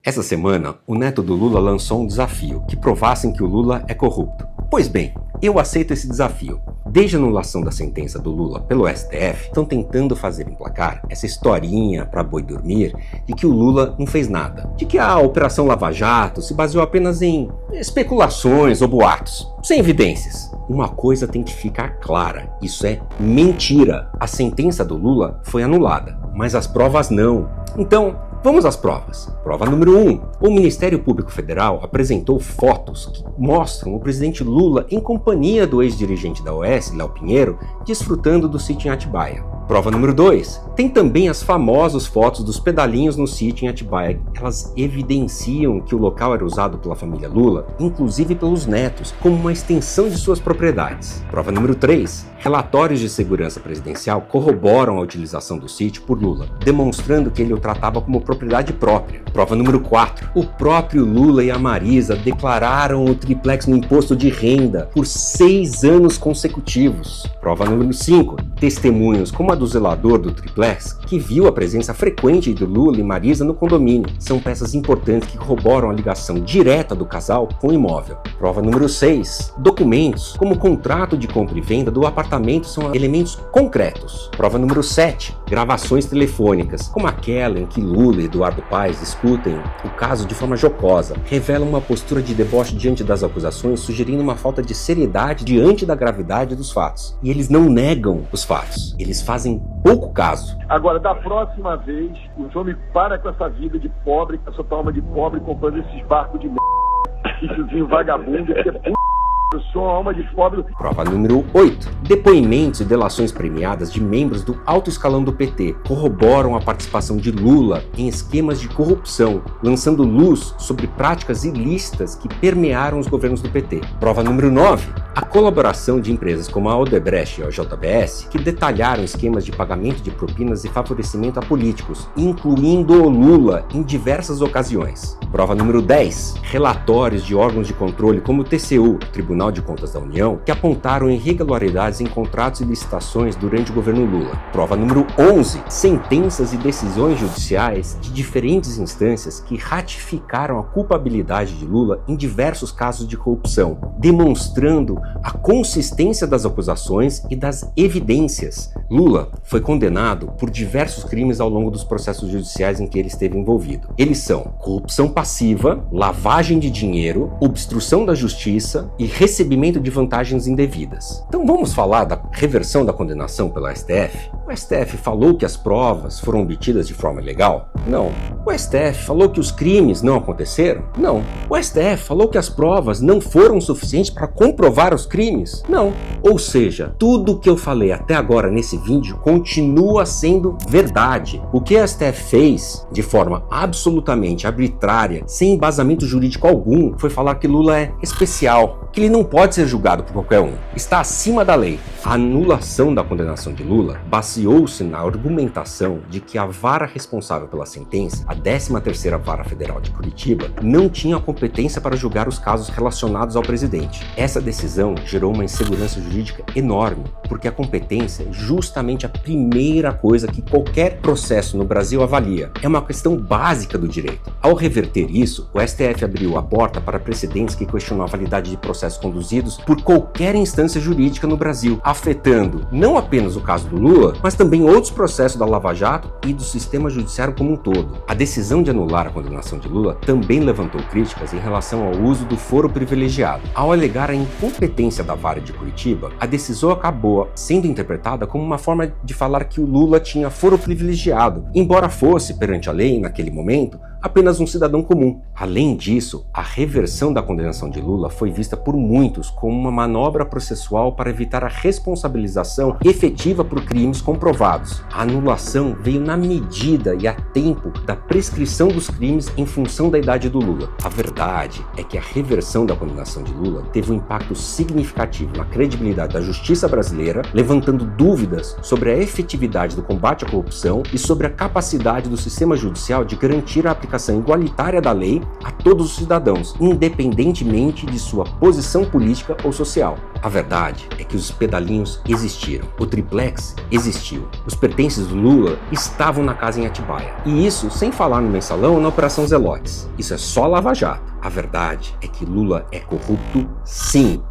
Essa semana, o neto do Lula lançou um desafio que provassem que o Lula é corrupto. Pois bem, eu aceito esse desafio. Desde a anulação da sentença do Lula pelo STF, estão tentando fazer emplacar essa historinha para boi dormir de que o Lula não fez nada, de que a Operação Lava Jato se baseou apenas em especulações ou boatos, sem evidências. Uma coisa tem que ficar clara, isso é mentira. A sentença do Lula foi anulada, mas as provas não. Então, vamos às provas. Prova número 1. O Ministério Público Federal apresentou fotos que mostram o presidente Lula em companhia do ex-dirigente da OAS, Léo Pinheiro, desfrutando do sítio em Atibaia. Prova número 2. Tem também as famosas fotos dos pedalinhos no sítio em Atibaia. Elas evidenciam que o local era usado pela família Lula, inclusive pelos netos, como uma extensão de suas propriedades. Prova número 3. Relatórios de segurança presidencial corroboram a utilização do sítio por Lula, demonstrando que ele o tratava como propriedade própria. Prova número 4. O próprio Lula e a Marisa declararam o triplex no imposto de renda por 6 anos consecutivos. Prova número 5. Testemunhos como a do zelador do triplex, que viu a presença frequente do Lula e Marisa no condomínio. São peças importantes que corroboram a ligação direta do casal com o imóvel. Prova número 6. Documentos, como o contrato de compra e venda do apartamento, são elementos concretos. Prova número 7. Gravações telefônicas, como aquela em que Lula e Eduardo Paes discutem o caso de forma jocosa, revelam uma postura de deboche diante das acusações, sugerindo uma falta de seriedade diante da gravidade dos fatos. E eles não negam os fatos, eles fazem pouco caso. Agora, da próxima vez, o senhor me para com essa vida de pobre, com essa alma de pobre, comprando esses barcos de esses vagabundo, que é p***. Eu sou uma alma de pobre. Prova número 8. Depoimentos e delações premiadas de membros do alto escalão do PT corroboram a participação de Lula em esquemas de corrupção, lançando luz sobre práticas ilícitas que permearam os governos do PT. Prova número 9. A colaboração de empresas como a Odebrecht e a JBS, que detalharam esquemas de pagamento de propinas e favorecimento a políticos, incluindo o Lula em diversas ocasiões. Prova número 10. Relatórios de órgãos de controle como o TCU, Tribunal de Contas da União, que apontaram irregularidades em contratos e licitações durante o governo Lula. Prova número 11. Sentenças e decisões judiciais de diferentes instâncias que ratificaram a culpabilidade de Lula em diversos casos de corrupção, demonstrando a consistência das acusações e das evidências. Lula foi condenado por diversos crimes ao longo dos processos judiciais em que ele esteve envolvido. Eles são corrupção passiva, lavagem de dinheiro, obstrução da justiça e recebimento de vantagens indevidas. Então vamos falar da reversão da condenação pela STF? O STF falou que as provas foram obtidas de forma ilegal? Não. O STF falou que os crimes não aconteceram? Não. O STF falou que as provas não foram suficientes para comprovar os crimes? Não. Ou seja, tudo o que eu falei até agora nesse vídeo continua sendo verdade. O que a STF fez de forma absolutamente arbitrária, sem embasamento jurídico algum, foi falar que Lula é especial, que ele não pode ser julgado por qualquer um, está acima da lei. A anulação da condenação de Lula baseou-se na argumentação de que a vara responsável pela sentença, a 13ª Vara Federal de Curitiba, não tinha competência para julgar os casos relacionados ao presidente. Essa decisão gerou uma insegurança jurídica enorme, porque a competência é justamente a primeira coisa que qualquer processo no Brasil avalia. É uma questão básica do direito. Ao reverter isso, o STF abriu a porta para precedentes que questionam a validade de processos conduzidos por qualquer instância jurídica no Brasil, afetando não apenas o caso do Lula, mas também outros processos da Lava Jato e do sistema judiciário como um todo. A decisão de anular a condenação de Lula também levantou críticas em relação ao uso do foro privilegiado. Ao alegar a incompetência da Vara de Curitiba, a decisão acabou sendo interpretada como uma forma de falar que o Lula tinha foro privilegiado, embora fosse, perante a lei, naquele momento, apenas um cidadão comum. Além disso, a reversão da condenação de Lula foi vista por muitos como uma manobra processual para evitar a responsabilização efetiva por crimes comprovados. A anulação veio na medida e a tempo da prescrição dos crimes em função da idade do Lula. A verdade é que a reversão da condenação de Lula teve um impacto significativo na credibilidade da justiça brasileira, levantando dúvidas sobre a efetividade do combate à corrupção e sobre a capacidade do sistema judicial de garantir a aplicação igualitária da lei a todos os cidadãos, independentemente de sua posição posição política ou social. A verdade é que os pedalinhos existiram, o triplex existiu, os pertences do Lula estavam na casa em Atibaia. E isso sem falar no mensalão ou na Operação Zelotes. Isso é só Lava Jato. A verdade é que Lula é corrupto, sim.